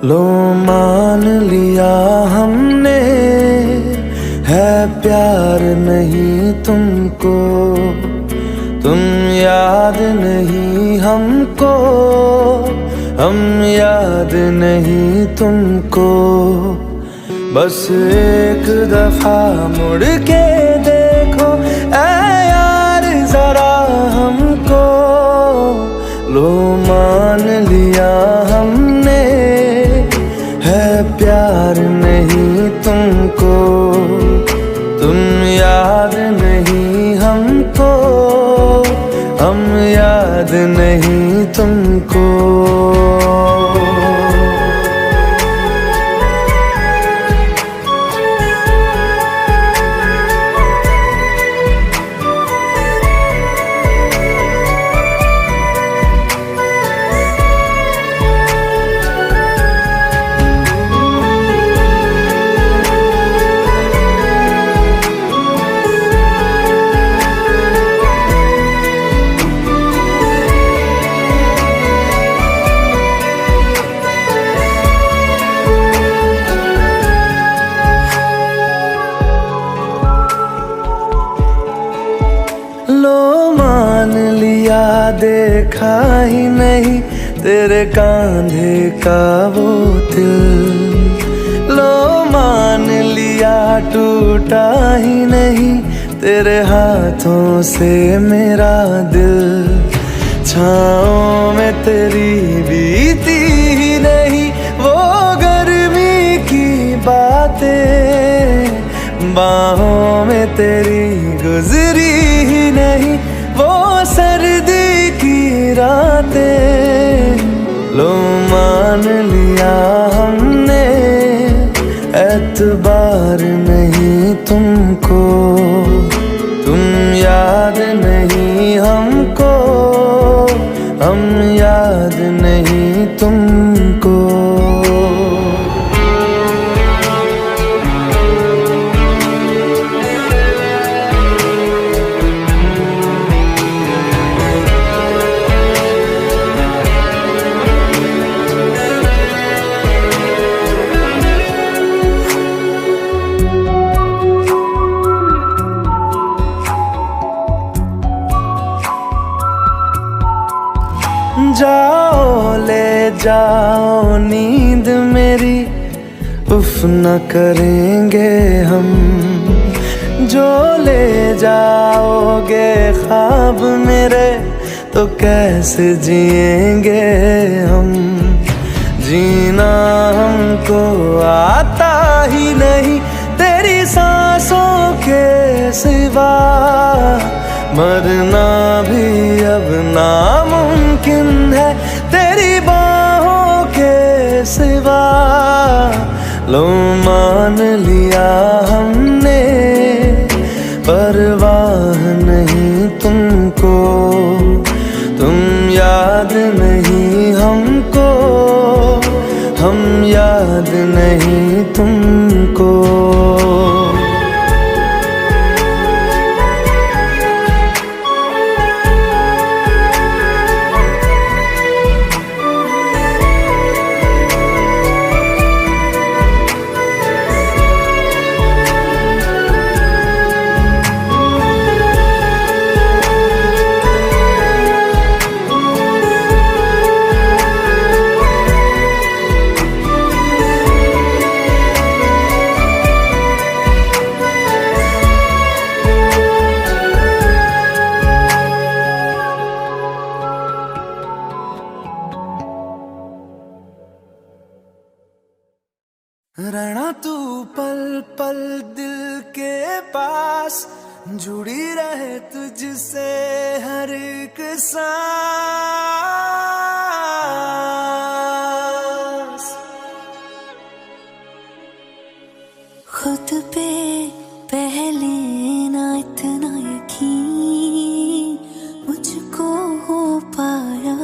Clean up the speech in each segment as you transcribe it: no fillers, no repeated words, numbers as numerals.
लो मान लिया हमने, है प्यार नहीं तुमको, तुम याद नहीं हमको, हम याद नहीं तुमको। बस एक दफा मुड़ के देखो ऐ यार जरा हमको, लो मान लिया हमने, है प्यार नहीं तुमको, तुम याद नहीं हमको, हम याद नहीं तुमको। लो मान लिया देखा ही नहीं तेरे कांधे का वो दिल, लो मान लिया टूटा ही नहीं तेरे हाथों से मेरा दिल। छाँव में तेरी बीती ही नहीं वो गर्मी की बातें, बाहों में तेरी गुजरी ही नहीं वो सर्दी की रातें। लो मान लिया हमने, एतबार नहीं तुमको, तुम याद नहीं हमको, हम याद नहीं तुमको। जाओ ले जाओ नींद मेरी, उफ न करेंगे हम, जो ले जाओगे ख्वाब मेरे तो कैसे जिएंगे हम। जीना हमको आता ही नहीं तेरी सांसों के सिवा, मरना भी अब नामुमकिन है तेरी बाहों के सिवा। लो मान लिया हमने, परवाह नहीं तुमको, तुम याद नहीं हमको, हम याद नहीं तुमको। रहना तू पल पल दिल के पास, जुड़ी रहे तुझसे हर एक सांस। खुद पे पहले ना इतना यकीन मुझको हो पाया,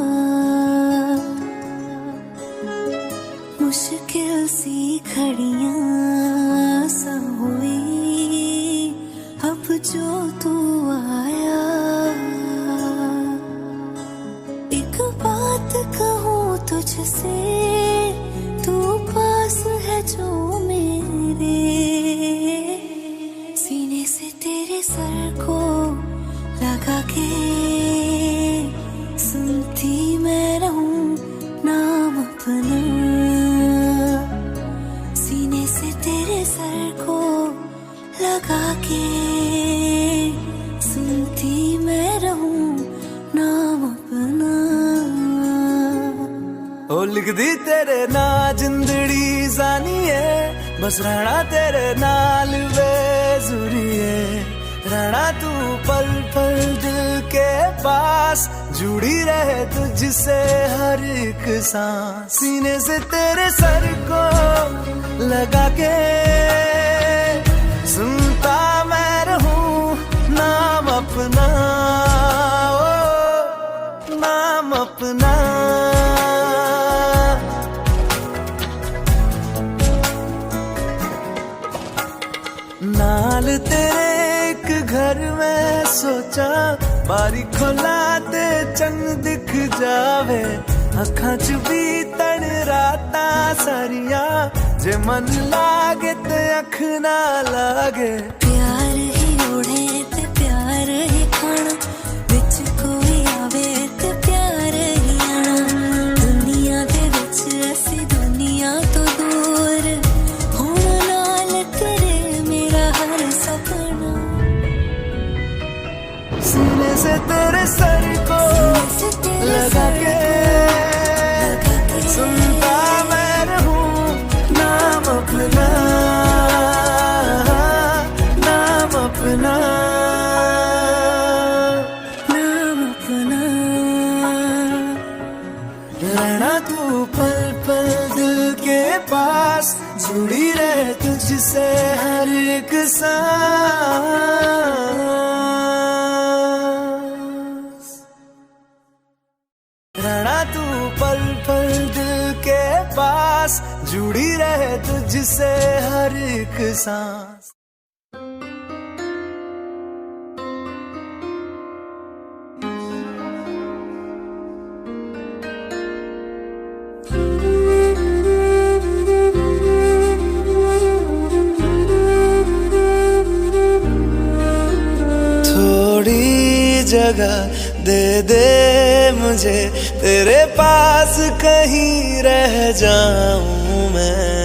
मुश्किल सी घड़ियां सा हुई अब जो तू आया। एक बात कहूँ तुझसे, तू जो मेरे, सीने से तेरे सर को लगा के सुनती मैं रहूं नाम अपना। सीने से तेरे सर को लगा के सुनती मैं रहूं नाम अपना। ओ लिख दी तेरे ना जिंदड़ी जानी है, बस रहना तेरे नाल बेजुरी है। रहना तू पल पल दिल के पास, जुड़ी रहे तुझसे हर एक सांस। सीने से तेरे सर को लगा के सुनता मैं रहूं नाम अपना, ओ नाम अपना। नाल तेरे एक घर में सोचा, बारी खोला ते चंग दिख जावे। अखां च भी तन राता सारिया, जे मन लागे ते अख ना लागे। प्यार ही ओढ़े ते प्यार ही खाना, विच कोई आवे ते प्यार ही आना। दुनिया दे विच असी दुनिया तो दूर, हुण नाल तेरे मेरा हर सपना। सीने से तेरे सर को लगा के सुनता मैं रहूं नाम अपना, नाम अपना, नाम अपना। रहना तू पल पल दिल के पास, जुड़ी रहे तुझसे हर एक सांस। रहना तू पल पल दिल के पास, जुड़ी रहे तुझसे हर एक सांस। थोड़ी जगह दे दे मुझे, तेरे पास कहीं रह जाऊं मैं।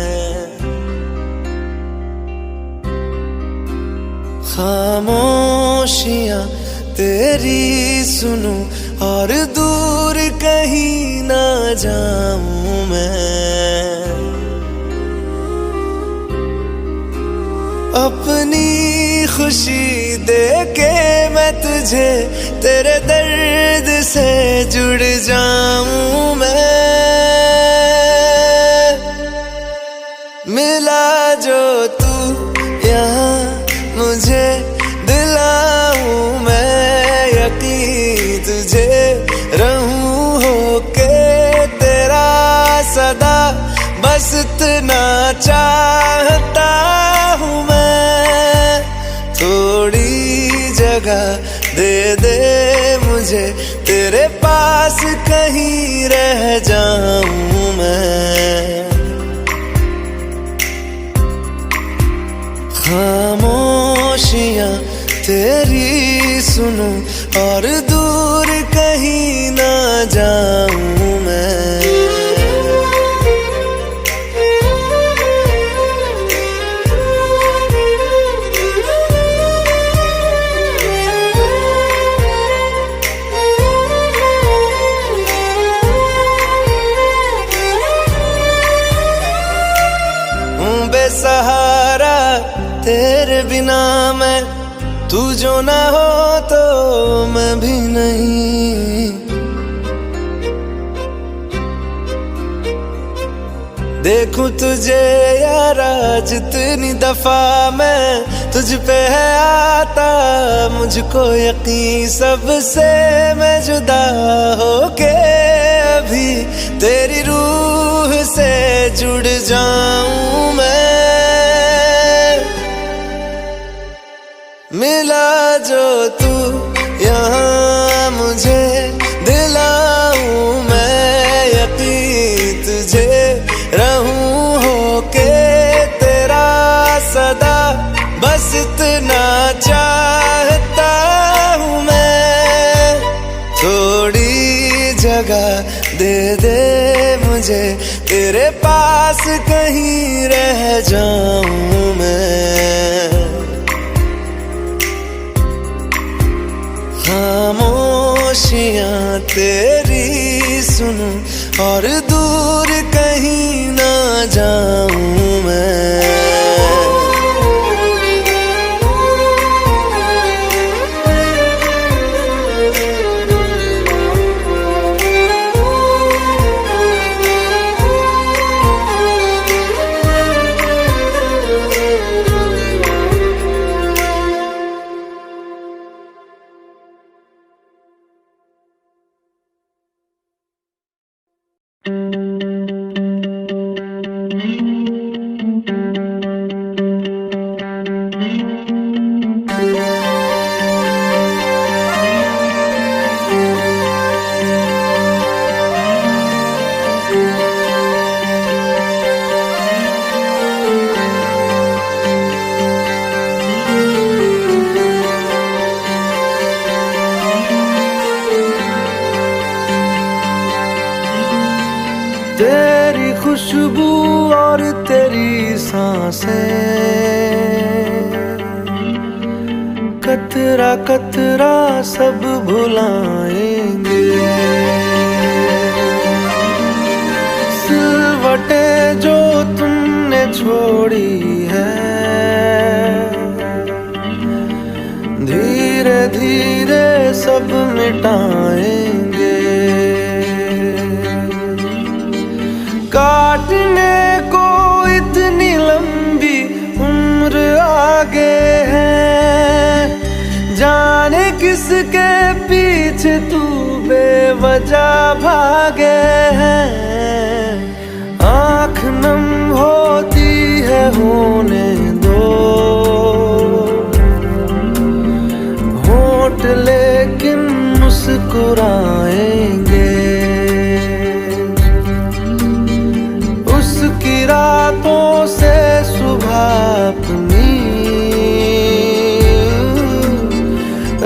खामोशियां तेरी सुनूं और दूर कहीं ना जाऊं मैं। अपनी खुशी दे के मैं तुझे, तेरे दर्द से जुड़ जाऊं मैं। मिला जो तू यहाँ मुझे, दिलाऊं मैं यकीन तुझे। रहूं होके तेरा सदा, बस इतना चाहता हूँ मैं। थोड़ी जगह दे दे मुझे, तेरे पास कहीं रह जाऊं मैं। खामोशियां तेरी सुनूं और दूर कहीं ना जाऊं मैं। बेसहारा तेरे बिना मैं, तू जो ना हो तो मैं भी नहीं। देखूं तुझे यारा जितनी दफा मैं, तुझ पे है आता मुझको यकीन। सबसे मैं जुदा होके अभी तेरी रूह से जुड़ जाऊं मैं। मिला जो तू यहाँ मुझे, दिलाऊं मैं यकीन तुझे। रहूं होके इतना चाहता हूँ मैं, थोड़ी जगह दे दे मुझे, तेरे पास कहीं रह जाऊं मैं। खामोशियां तेरी सुनूं और दूर कहीं ना जाऊं मैं। तेरी खुशबू और तेरी सांसें, कतरा कतरा सब भुलाएंगे। सिलवटें जो तुमने छोड़ी है, धीरे धीरे सब मिटाएंगे। काटने को इतनी लंबी उम्र आगे है, जाने किसके पीछे तू बेवजह भागे है। आँख नम होती है होने दो, होंठ लेकिन मुस्कुराएंगे। उसकी रातों से सुबह अपनी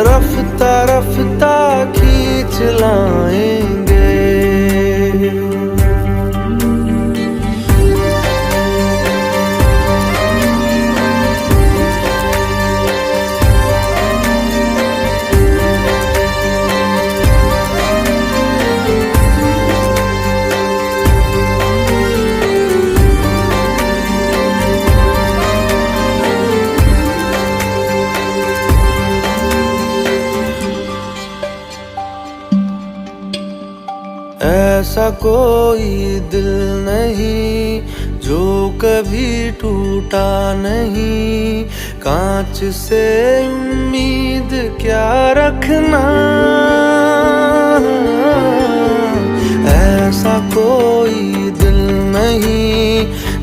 रफ्ता रफ्ता खींच लाएंगे। ऐसा कोई दिल नहीं जो कभी टूटा नहीं, कांच से उम्मीद क्या रखना। ऐसा कोई दिल नहीं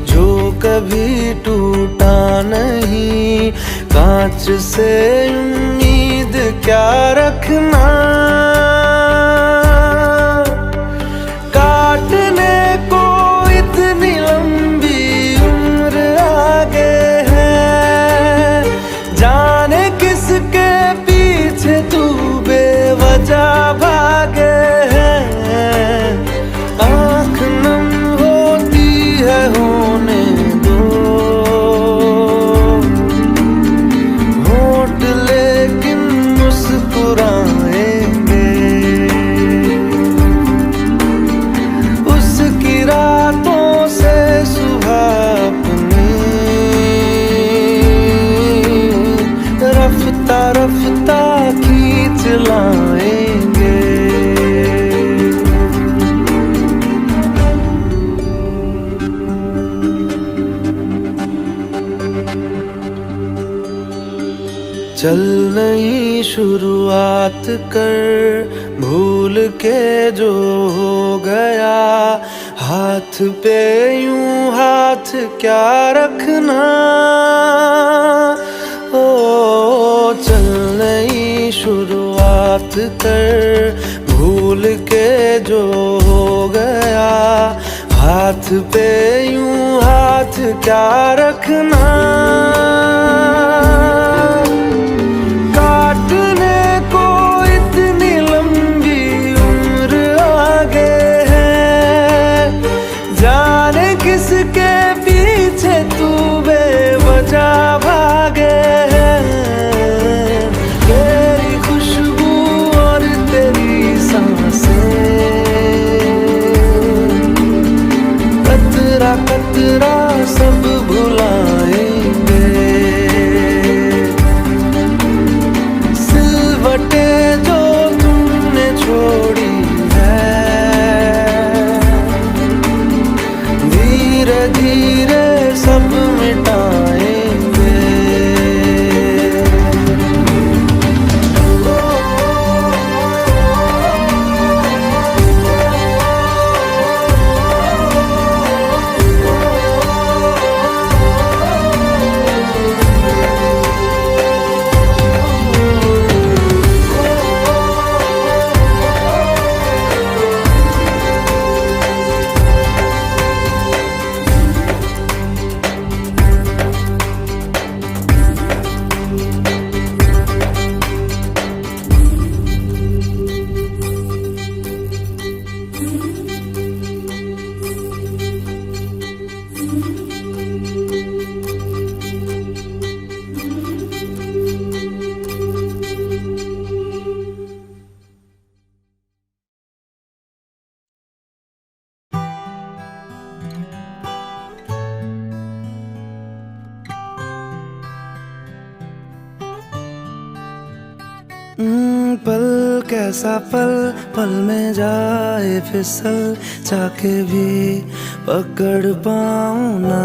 जो कभी टूटा नहीं, कांच से उम्मीद क्या रखना। काटने को इतनी लंबी उम्र आगे है, जाने किसके पीछे तू बेवजह भागे है। आँख नम होती है होने दो, होंठ लेकिन मुस्कुराएंगे। रातों से सुबह अपनी रफ्ता रफ्ता खींच लाएंगे। चल नई शुरुआत कर, भूल के जो हो गया, हाथ पे यूं हाथ क्या रखना। ओ चल नई शुरुआत कर, भूल के जो हो गया, हाथ पे यूं हाथ क्या रखना। पल कैसा पल, पल में जाए फिसल, चाके भी पकड़ पाऊं ना।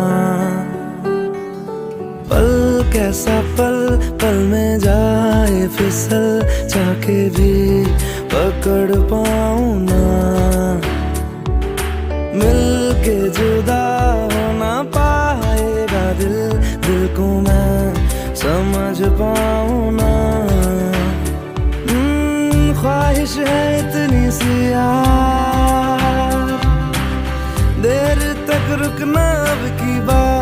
पल कैसा पल, पल में जाए फिसल, चाके भी पकड़ पाऊं ना। मिल के जुदा हो ना पाएगा दिल, दिल को मैं समझ पाऊं ना। ख्वाहिश है इतनी सी यार, देर तक रुकना अब की बात।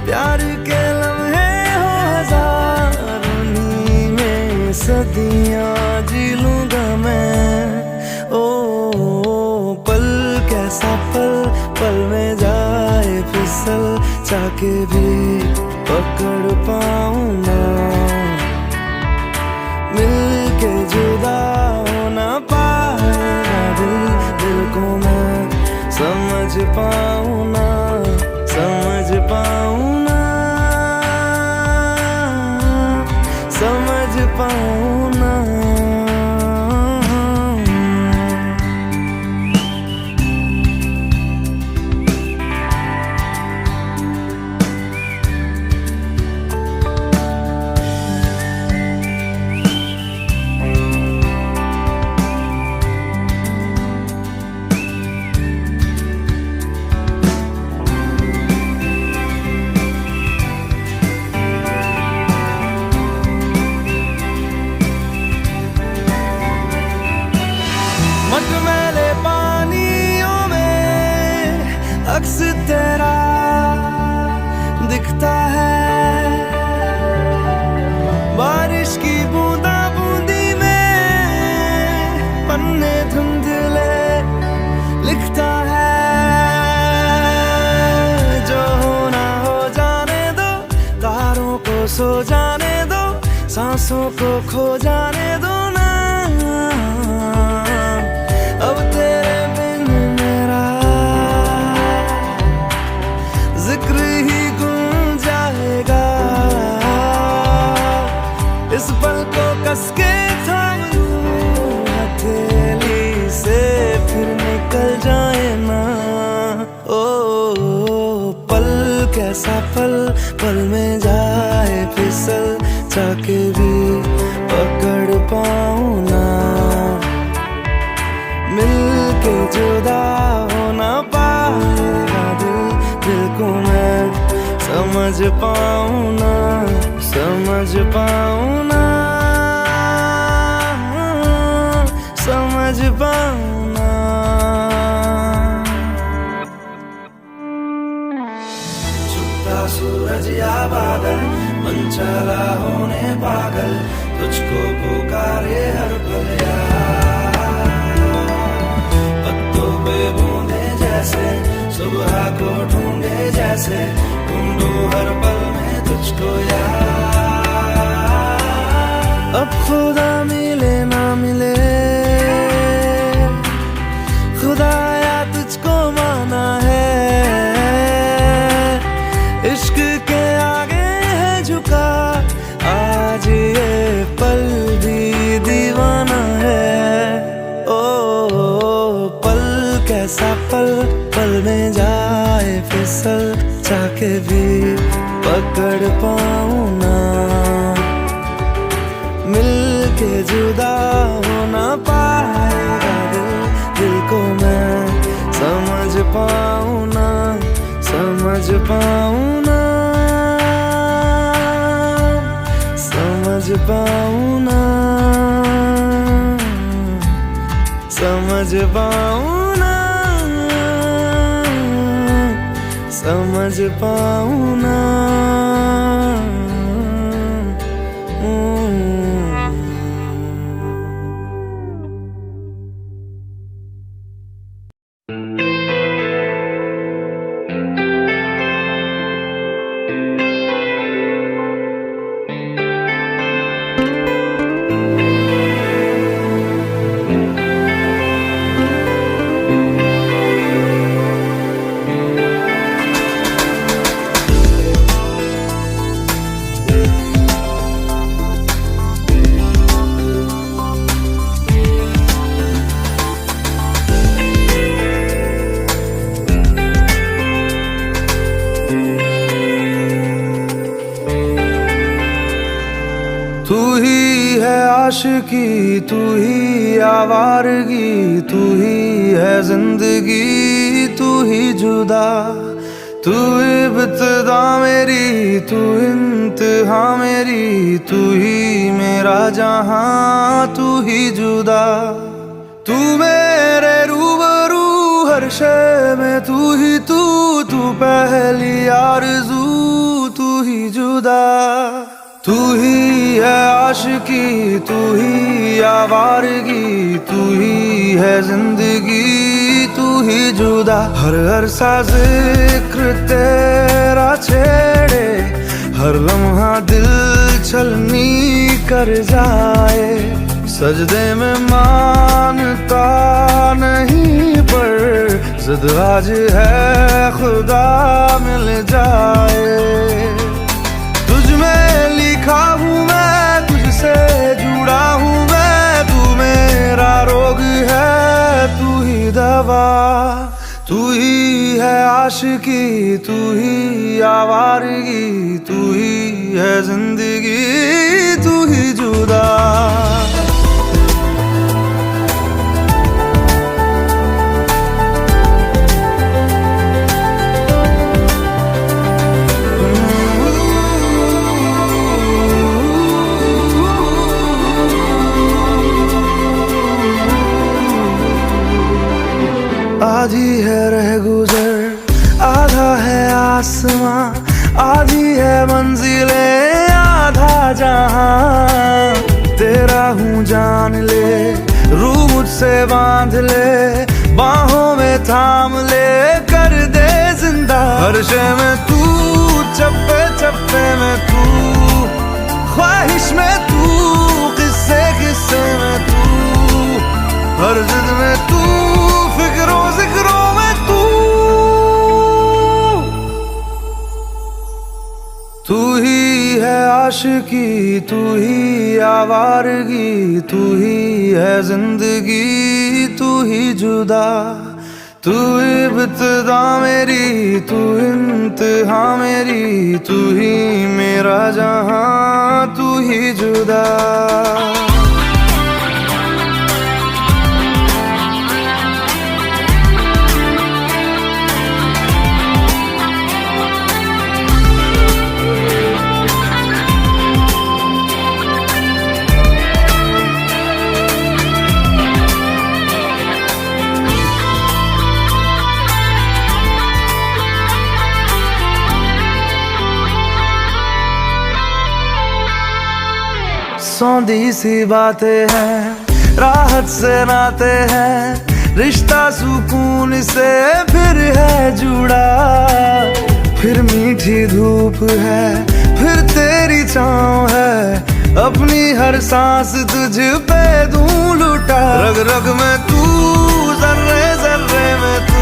प्यार के लम्हे हो हजारों, में सदियां जी लूंगा मैं। ओ पल कैसा पल, पल में जाए फिसल, चाके भी पकड़ पाऊं ना। मिल के जुदा हो ना पाएगा दिल, दिल को मैं समझ पाऊं ना, समझ पाऊं ना, समझ पाऊं ना। मटमैले पानियों में अक्स तेरा दिखता है, बारिश की बूंदा बूंदी में पन्ने धुंधले लिखता है। जो होना हो जाने दो, तारों को सो जाने दो, सांसों को खो जाने दो ना। अब तेरे बिन मेरा जिक्र ही गुम जाएगा। इस पल को कस के थाम लूं हथेली से, फिर निकल जाए ना। ओ पल कैसा पल, पल में जाए फिसल, चाके भी पकड़ पाऊं ना। मिल के जुदा हो ना पाएगा दिल, दिल को मैं समझ पाऊं ना, समझ पाऊं ना, समझ पाऊं ना। छुपता सूरज या बादल, मन चला होने पागल, तुझको पुकारे हर पल यार। बूंदे जैसे सुबह को ढूंढे, जैसे ढूंढो हर पल में तुझको यार। अब खुदा मिले ना मिले, खुदाया तुझको माना है। इश्क के आगे है झुका आज ये पल भी दीवाना है। कैसा पल, पल में जाए फिसल, चाके भी पकड़ पाऊं ना। मिल के जुदा हो ना पाएगा दिल, दिल को मैं समझ पाऊं ना, समझ पाऊं ना, समझ पाऊं ना, समझ पाऊं ना, समझ पाऊं ना। आशिकी, तू ही आवारगी, तू ही है जिंदगी, तू ही जुदा। तू इब्तिदा मेरी, तू इंतहा मेरी, तू ही मेरा जहां, तू ही जुदा। तू मेरे रूबरू हर शय में, तू ही तू पहली आरज़ू, तू ही जुदा। तू ही है आशिकी, तू ही आवारगी, तू ही है जिंदगी, तू ही जुदा। हर सा जिक्र तेरा छेड़े, हर लम्हा दिल छलनी कर जाए। सजदे में मानता नहीं पर जिद आज है खुदा मिल जाए। तुझ में लिखा हूँ मैं, तुझसे जुड़ा हूँ मैं, तू मेरा रोग है, तू ही दवा। तू ही है आशिकी, तू ही आवारगी, तू ही है जिंदगी, तू ही जुदा। आधी है रह गुजर, आधा है आसमां, आधी है मंजिलें, आधा जहां। तेरा हूँ जान ले, रूह मुझसे बांध ले, बाहों में थाम ले, कर दे जिंदा। हर शय में तू, चप्पे चप्पे में तू, ख्वाहिश में तू, किस्से किस्से में तू, हर जिद में तू, फिक्रों जिक्रों में तू। तू ही है आशिकी, तू ही आवारगी, तू ही है जिंदगी, तू ही जुदा। तू इब्तिदा मेरी, तू इंतहा मेरी, तू ही मेरा जहां, तू ही जुदा। सौंधी सी बातें हैं, राहत से नाते हैं, रिश्ता सुकून से फिर है जुड़ा। फिर मीठी धूप है, फिर तेरी छाँव है, अपनी हर सांस तुझ पे दूं लुटा। रग रग में तू, जर्रे जर्रे में तू,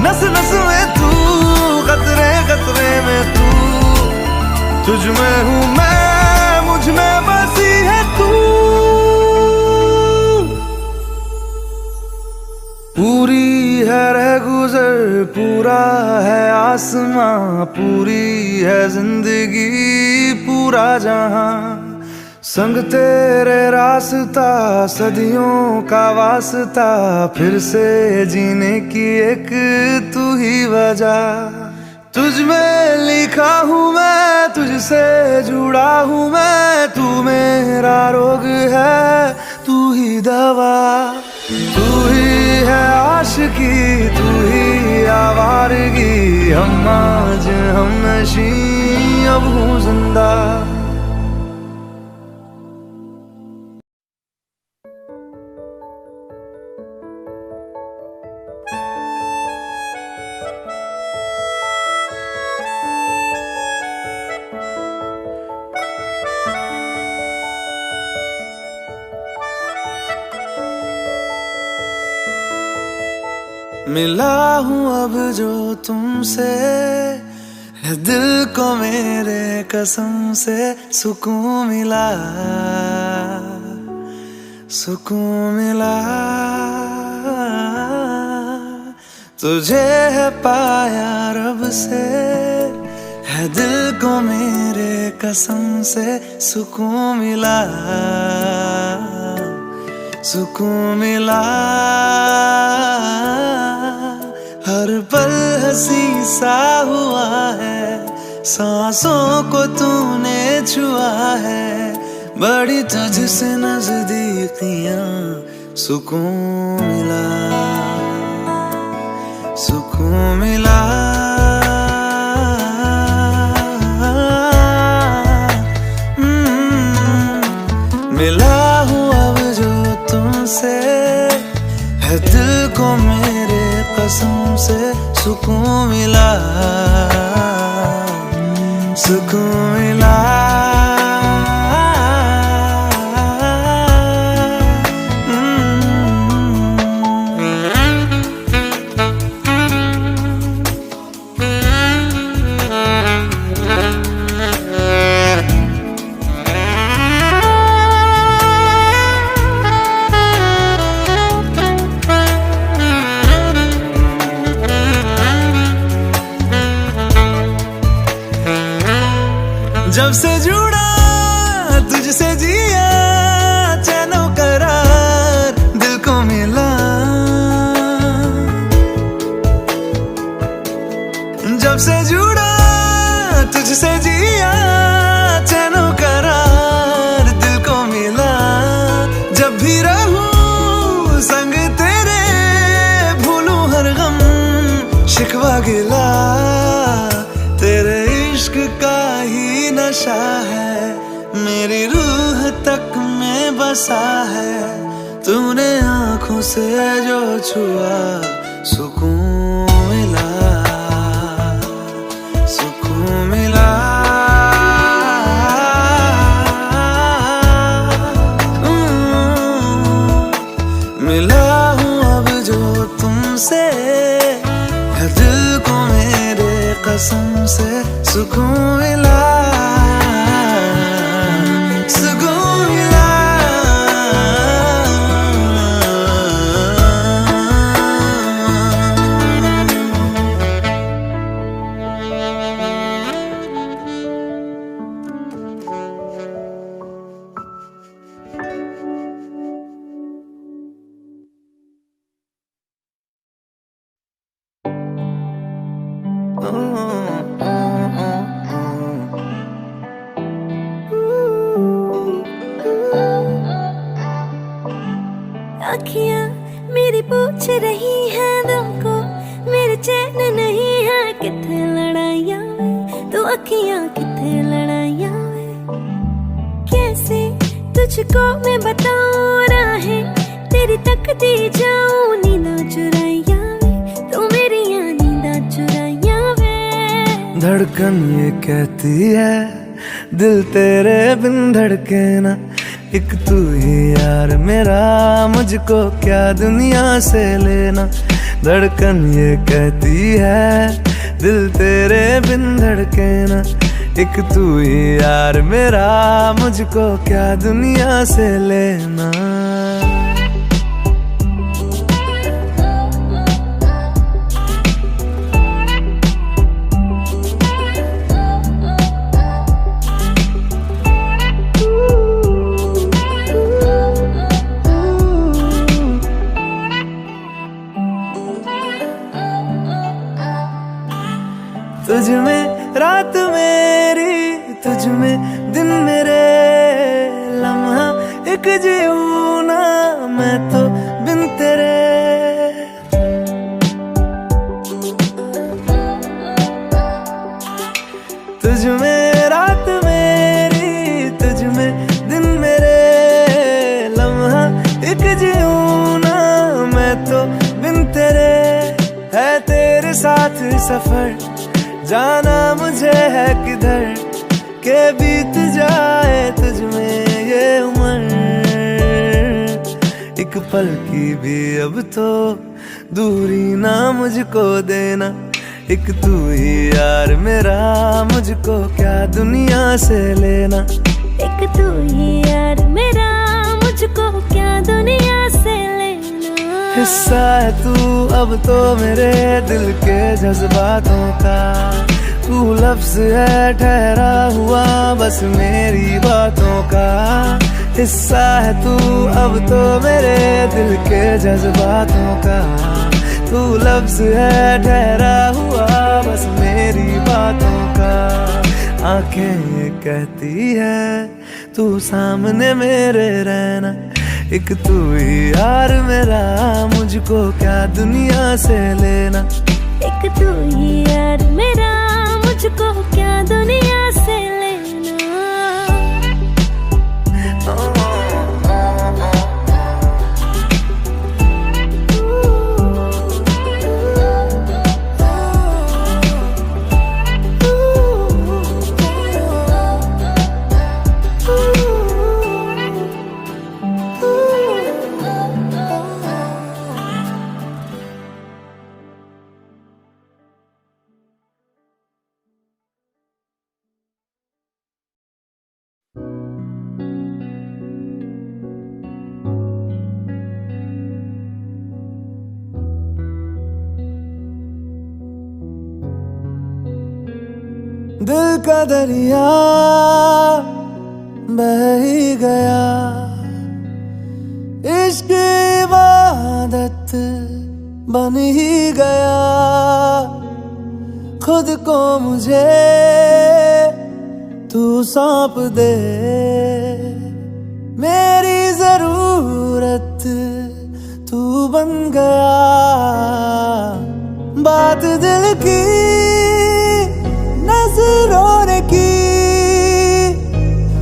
नस नस में तू, कतरे कतरे में तू। तुझ में हूँ मैं, मुझ में बसी है तू। पूरी है रह गुजर, पूरा है आसमां, पूरी है जिंदगी, पूरा जहां। संग तेरे रास्ता, सदियों का वास्ता, फिर से जीने की एक तू ही वजह। तुझ में लिखा हूँ मैं, तुझसे जुड़ा हूँ मैं, तू मेरा रोग है, तू ही दवा। तू ही है आशिकी, तू ही आवारगी, हम आज हम नशी, अब हूँ जिंदा। मिला हूँ अब जो तुमसे, है दिल को मेरे कसम से सुकून मिला, सुकून मिला। तुझे है पाया रब से, है है दिल को मेरे कसम से सुकून मिला, सुकून मिला। हर पल हंसी सा हुआ है, सांसों को तूने छुआ है, बड़ी तुझसे नजदीकियां, सुकून मिला, सुकून मिला। मिला हूँ अब जो तुमसे, है दिल को मेरे कसम से सुकून मिला, सुकून मिला। जब से जुड़ा तुझसे जिया, चैनो करार दिल को मिला। जब से जुड़ा तुझसे जिया, चैनो करार दिल को मिला। जब भी रहूं संग तेरे, भूलूं हर गम शिकवा गिला। तेरे इश्क का ही नशा है, मेरी रूह तक में बसा है। तूने आंखों से जो छुआ, सुकून मिला, सुकून मिला। मिला हूँ अब जो तुमसे, है दिल को मेरे कसम से सुकून मिला, सुकून मिला। अखियाँ मेरी पूछ रही हैं दिल को, मेरे चैन नहीं है। किथे लड़ाइयाँ वे तो अखियाँ, किथे लड़ाइयाँ वे। कैसे तुझको मैं बताऊँ राहें, तेरी तकती जाऊँ नींदा चुराइयाँ वे, तो मेरी यहाँ नींदा चुराइयाँ वे। धड़कन ये कहती है दिल तेरे बिन धड़के ना, एक तू ही यार मेरा, मुझको क्या दुनिया से लेना। धड़कन ये कहती है दिल तेरे बिन धड़के ना, एक तू ही यार मेरा, मुझको क्या दुनिया से लेना। तुझ में रात मेरी, तुझ में दिन मेरे, लम्हा एक जीऊं ना मैं तो बिन तेरे। तुझ में रात मेरी, तुझ में दिन मेरे, लम्हा एक जीऊं ना मैं तो बिन तेरे। है तेरे साथ सफर, जाना मुझे है किधर, के बीत जाए तुझ में ये उम्र। एक पल की भी अब तो दूरी ना मुझको देना, एक तू ही यार मेरा, मुझको क्या दुनिया से लेना। एक तू ही यार मेरा, मुझको क्या दुनिया से लेना। हिस्सा है तू अब तो मेरे दिल के जज्बातों का, तू लफ्ज है ठहरा हुआ बस मेरी बातों का हिस्सा है तू अब तो मेरे दिल के जज्बातों का। तू लफ्ज है ठहरा हुआ बस मेरी बातों का। आंखें कहती है तू सामने मेरे रहना, एक तू ही यार मेरा मुझको क्या दुनिया से लेना। एक तू ही यार मेरा मुझको क्या दुनिया से लेना। दिल का दरिया बह ही गया, इश्क इबादत बन ही गया। खुद को मुझे तू सौंप दे, मेरी जरूरत तू बन गया। बात दिल की नजरों ने की,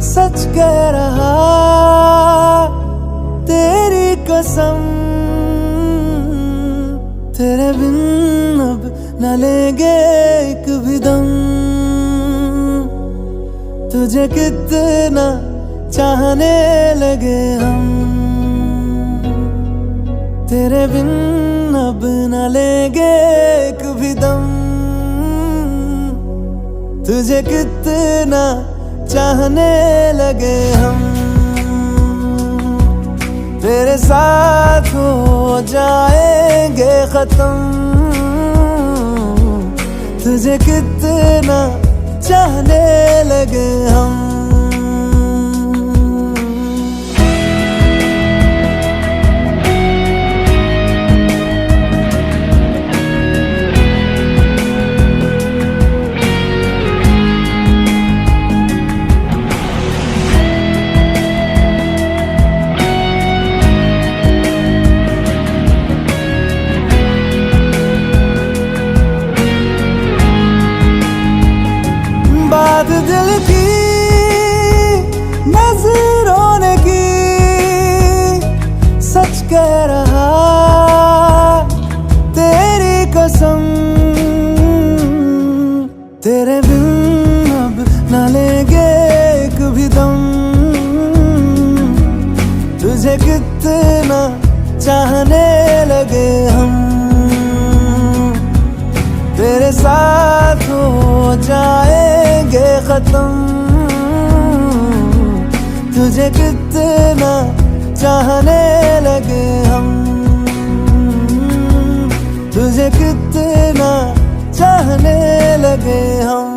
सच कह रहा तेरी कसम। तेरे बिन अब न लेंगे एक भी दम, तुझे कितना चाहने लगे हम। तेरे बिन अब न लेंगे एक भी दम, तुझे कितना चाहने लगे हम। तेरे साथ हो जाएंगे खत्म, तुझे कितना चाहने लगे हम। बात दिल की नजरों ने की, सच कह रहा तेरी कसम। तेरे बिन अब न लेंगे एक भी दम, तुझे कितना चाहने लगे हम। तेरे साथ हो जाएंगे खत्म, तुझे कितना चाहने लगे हम। तुझे कितना चाहने लगे हम।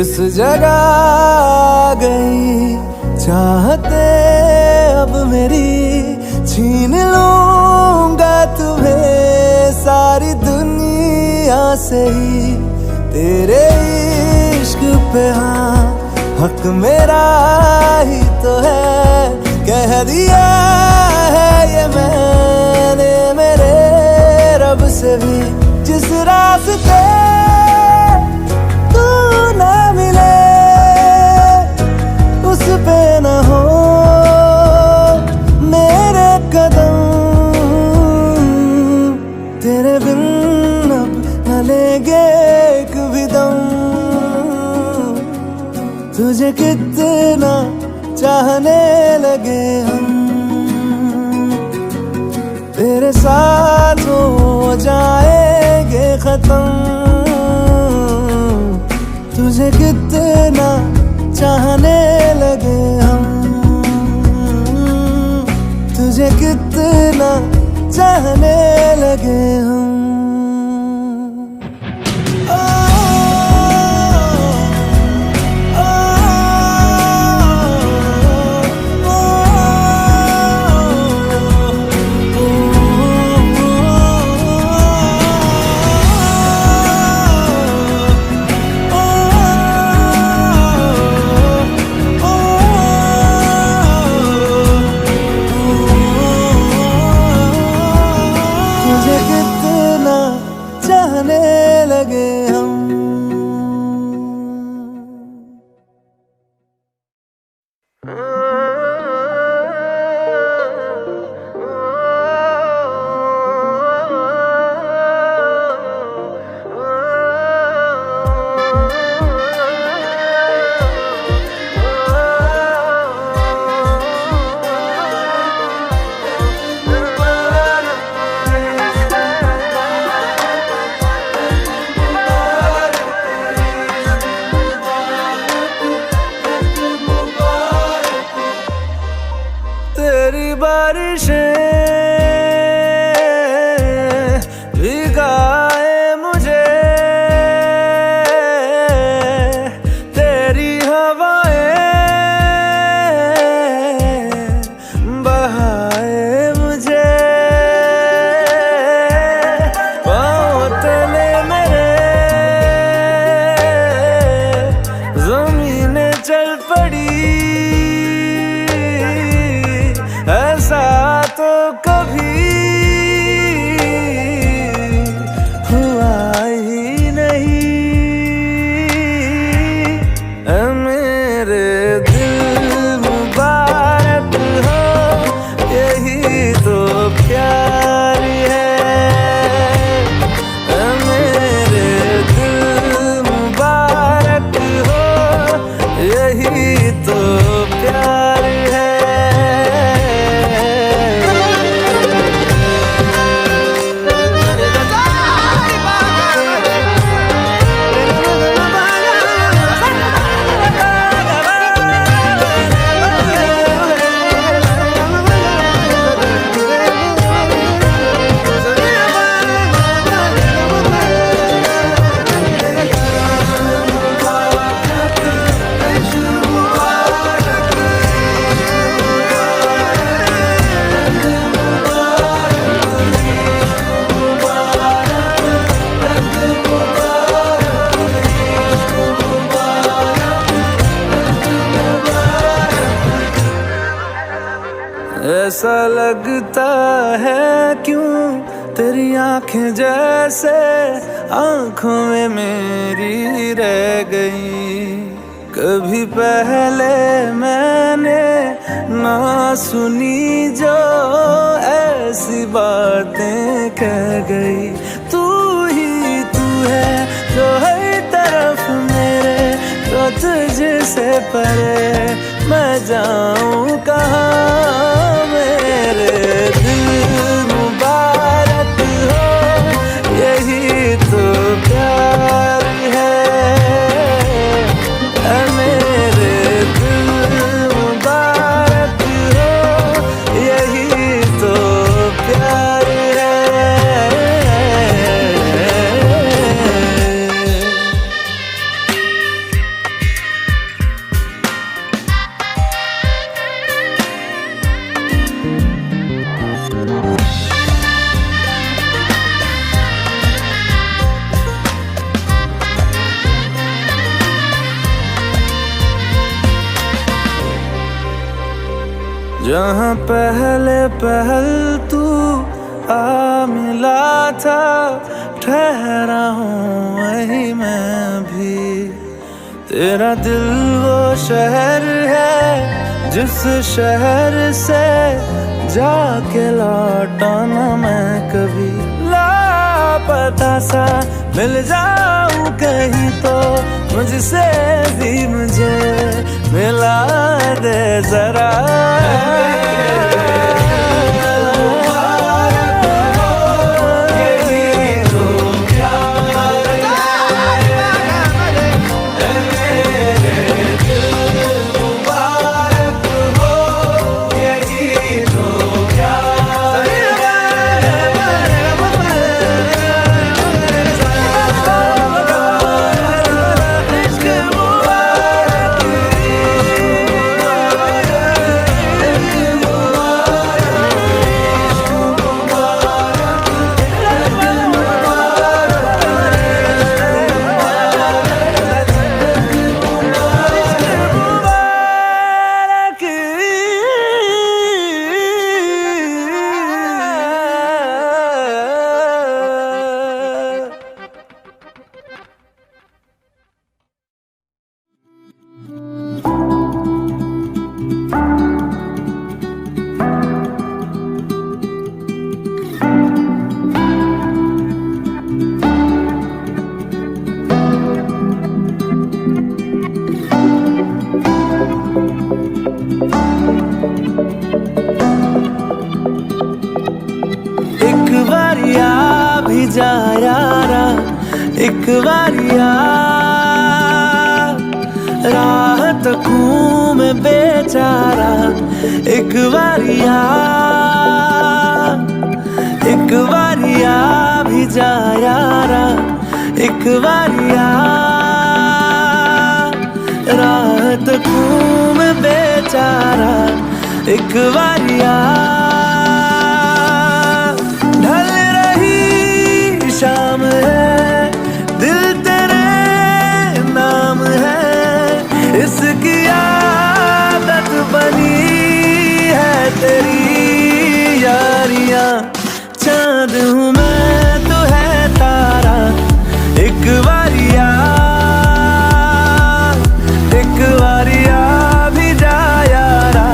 इस जगह आ गई चाहते अब मेरी, छीन लूंगा तुम्हें सारी दुनिया से ही। तेरे इश्क पे हाँ हक मेरा ही तो है, कह दिया है ये मैंने मेरे रब से भी। जिस रास्ते ना मिले उस पे न हो मेरे कदम। तेरे बिन अब न लेंगे एक भी दम, तुझे कितना चाहने लगे हम। तेरे साथ हो जाएंगे खत्म, तुझे कितना चाहने लगे हम, तुझे कितना चाहने लगे हम। तुझे कितना चाहने लगे हम। तेरी बारिशें भिगाए मुझे, तेरी हवाएं बहाए मुझे। पाँव तले मेरे ज़मीनें चल पड़ी, ऐसा तो कभी हुआ ही नहीं। ऐ मेरे दिल मुबारक हो, यही तो प्यार है। ऐ मेरे दिल मुबारक हो, यही तो प्यार है। ऐसा लगता है क्यों तेरी आंखें जैसे आंखों में मेरी रह गई। कभी पहले मैंने ना सुनी जो ऐसी बातें कह गई। तू ही तू है जो हर तरफ मेरे, तो तुझसे परे मैं जाऊं कहाँ। मेरे दिल मुबारक हो, यही तो प्यार है। ऐ मेरे दिल मुबारक हो, यही तो प्यार है। जहाँ पहले पहल तू आ मिला था, ठहरा हूँ वही मैं भी। तेरा दिल वो शहर है जिस शहर से जाके लौटा ना मैं कभी। लापता सा मिल जाऊं कहीं तो मुझसे भी मुझे मिला दे जरा। बारिया राह तकूं मैं बेचारा, एक बारिया भी जा यारा, एक बारिया राह तकूं मैं बेचारा, एक बारिया ढल रही शाम है, दिल तेरे नाम है, इसकी आदत बनी है तेरी यारियां। चांद हूँ मैं तो है तारा, एक बारिया भी जा यारा,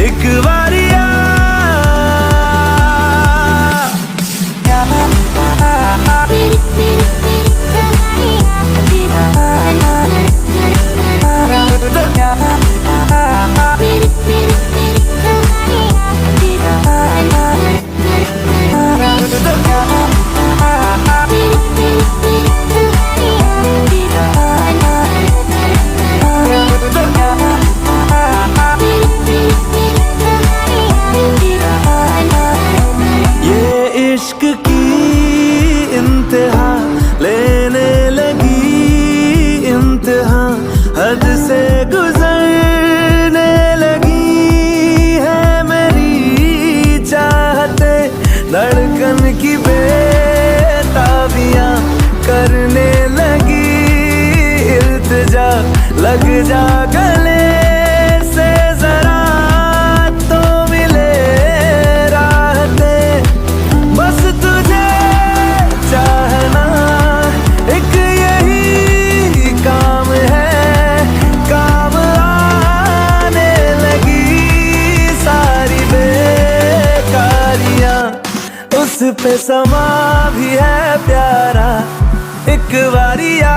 एक बारिया इश्क की इंतहा लेने लगी, इंतहा हद से गुजरने लगी है मेरी चाहते, धड़कन की बेताबियां करने लगी, इल्तिजा लग जा गले से जरा तो मिले राहते, बस तुझे चाहना एक यही काम है, काम आने लगी सारी बेकारियां, उस पे समा भी है प्यारा, एक बारिया